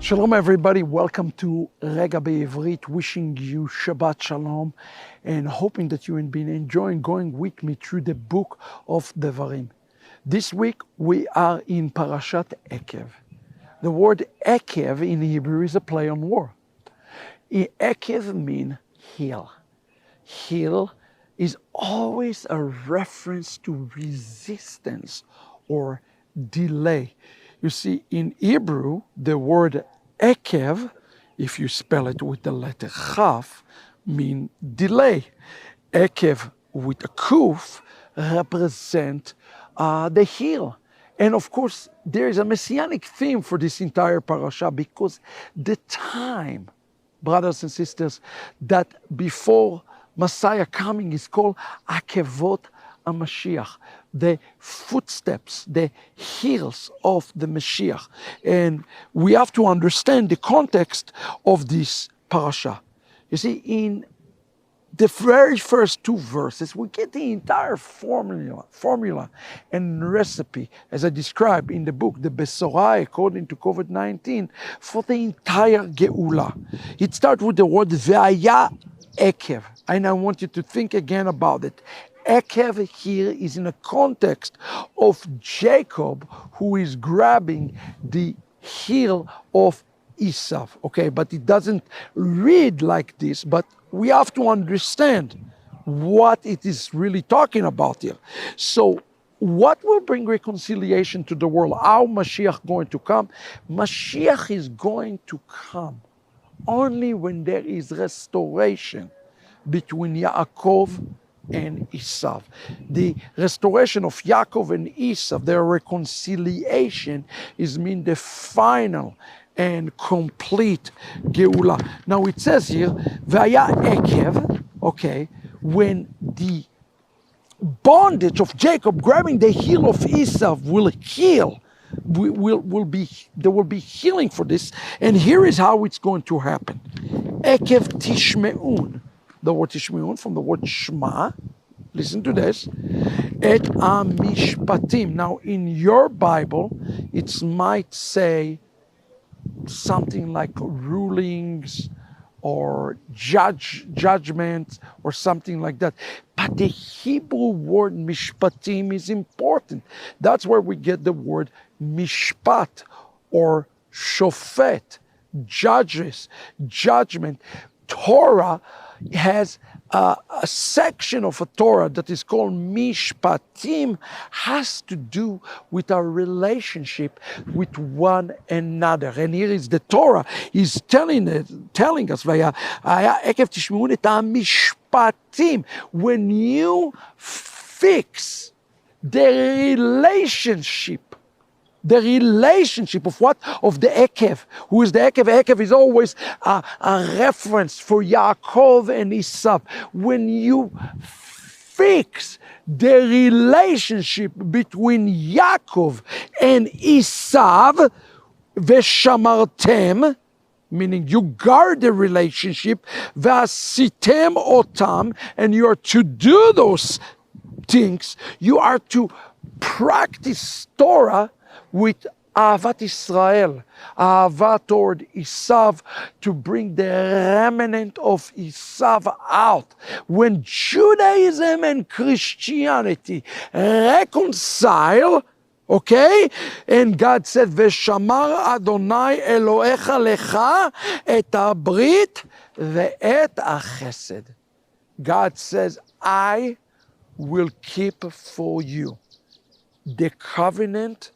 Shalom everybody, welcome to Regah בעברית, wishing you Shabbat Shalom and hoping that you've been enjoying going with me through the book of Devarim. This week we are in Parashat Ekew. The word Ekew in Hebrew is a play on word. Ekew means heel. Heel is always a reference to resistance or delay. You see, in Hebrew, the word Ekew, if you spell it with the letter Chaf, mean delay. Ekew with a kuf represent the heel. And of course, there is a messianic theme for this entire parasha because the time, brothers and sisters, that before Messiah coming is called Akevot HaMashiach, the footsteps, the heels of the Mashiach. And we have to understand the context of this parasha. You see, in the very first two verses, we get the entire formula and recipe, as I described in the book, the Besorah, according to COVID-19, for the entire Geula. It starts with the word Ve'aya Ekew, and I want you to think again about it. Ekew here is in a context of Jacob, who is grabbing the heel of Esau. Okay, but it doesn't read like this, but we have to understand what it is really talking about here. So what will bring reconciliation to the world? How Mashiach going to come? Mashiach is going to come only when there is restoration between Yaakov and Esau. The restoration of Yaakov and Esau, their reconciliation, is mean the final and complete Geula. Now it says here, Vaya Ekev, okay, when the bondage of Jacob grabbing the heel of Esau will heal, there will be healing for this. And here is how it's going to happen. Ekev Tishmeun, the word Tishmeun from the word Shema. Listen to this. Et Amishpatim. Now in your Bible, it might say something like rulings or judgment or something like that. But the Hebrew word mishpatim is important. That's where we get the word mishpat or shofet, judges, judgment. Torah has a section of a Torah that is called Mishpatim, has to do with our relationship with one another. And here is the Torah is telling us, Ekev Tishmeun et Mishpatim, when you fix the relationship of what? Of the Ekev. Who is the Ekev? Ekev is always a reference for Yaakov and Esau. When you fix the relationship between Yaakov and Esau, Veshamartem, meaning you guard the relationship, Vasitem otam, and you are to do those things, you are to practice Torah with Ahavat Israel, Ahavat toward Esau, to bring the remnant of Esau out. When Judaism and Christianity reconcile, okay? And God said, Veshamar Adonai Elohecha lecha et habrit ve'et hachesed. God says, I will keep for you the covenant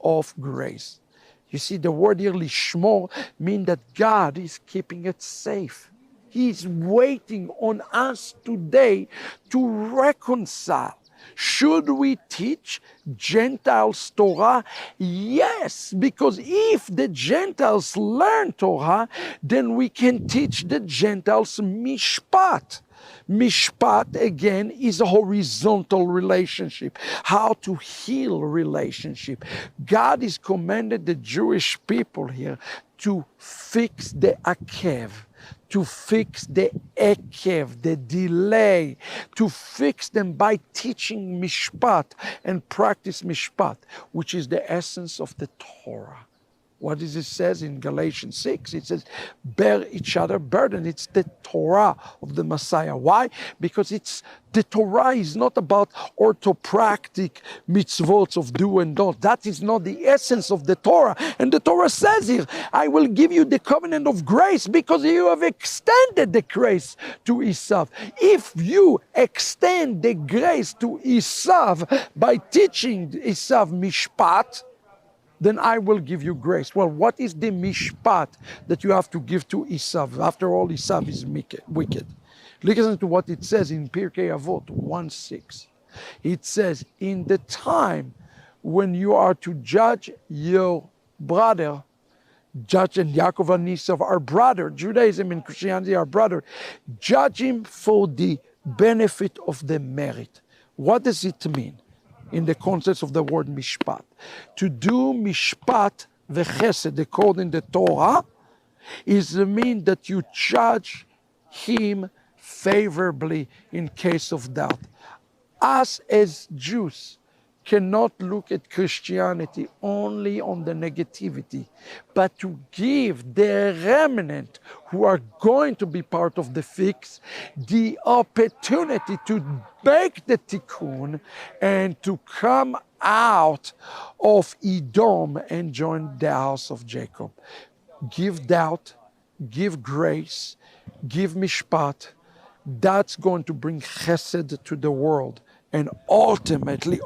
of grace. You see, the word here, lishmor, means that God is keeping it safe. He's waiting on us today to reconcile. Should we teach Gentiles Torah? Yes, because if the Gentiles learn Torah, then we can teach the Gentiles Mishpat. Mishpat, again, is a horizontal relationship. How to heal relationship. God has commanded the Jewish people here to fix the akev, to fix the ekev, the delay, to fix them by teaching mishpat and practice mishpat, which is the essence of the Torah. What does it says in Galatians 6? It says, bear each other burden. It's the Torah of the Messiah. Why? Because the Torah is not about orthopractic mitzvot of do and don't. That is not the essence of the Torah. And the Torah says here, I will give you the covenant of grace because you have extended the grace to Esav. If you extend the grace to Esav by teaching Esav mishpat, then I will give you grace. Well, what is the mishpat that you have to give to Esav? After all, Esav is wicked. Listen to what it says in Pirkei Avot 1:6. It says, in the time when you are to judge your brother, judge and Yaakov and Esav, our brother, Judaism and Christianity, our brother, judge him for the benefit of the merit. What does it mean? In the context of the word mishpat. To do mishpat v'chesed according to the Torah is to mean that you judge him favorably in case of doubt. Us as Jews cannot look at Christianity only on the negativity, but to give the remnant who are going to be part of the fix the opportunity to make the tikkun and to come out of Edom and join the house of Jacob. Give doubt, give grace, give mishpat. That's going to bring chesed to the world. And ultimately,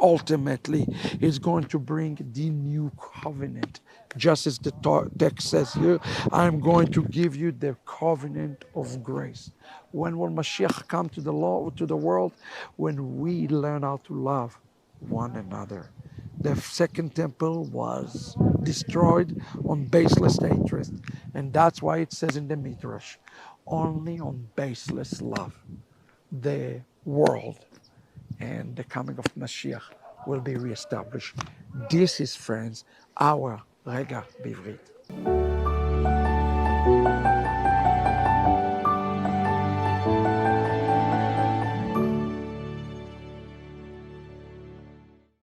it's going to bring the new covenant. Just as the text says here, I'm going to give you the covenant of grace. When will Mashiach come to the world? When we learn how to love one another. The second temple was destroyed on baseless hatred. And that's why it says in the Midrash, only on baseless love, the world and the coming of Mashiach will be reestablished. This is, friends, our Regah Bivrit.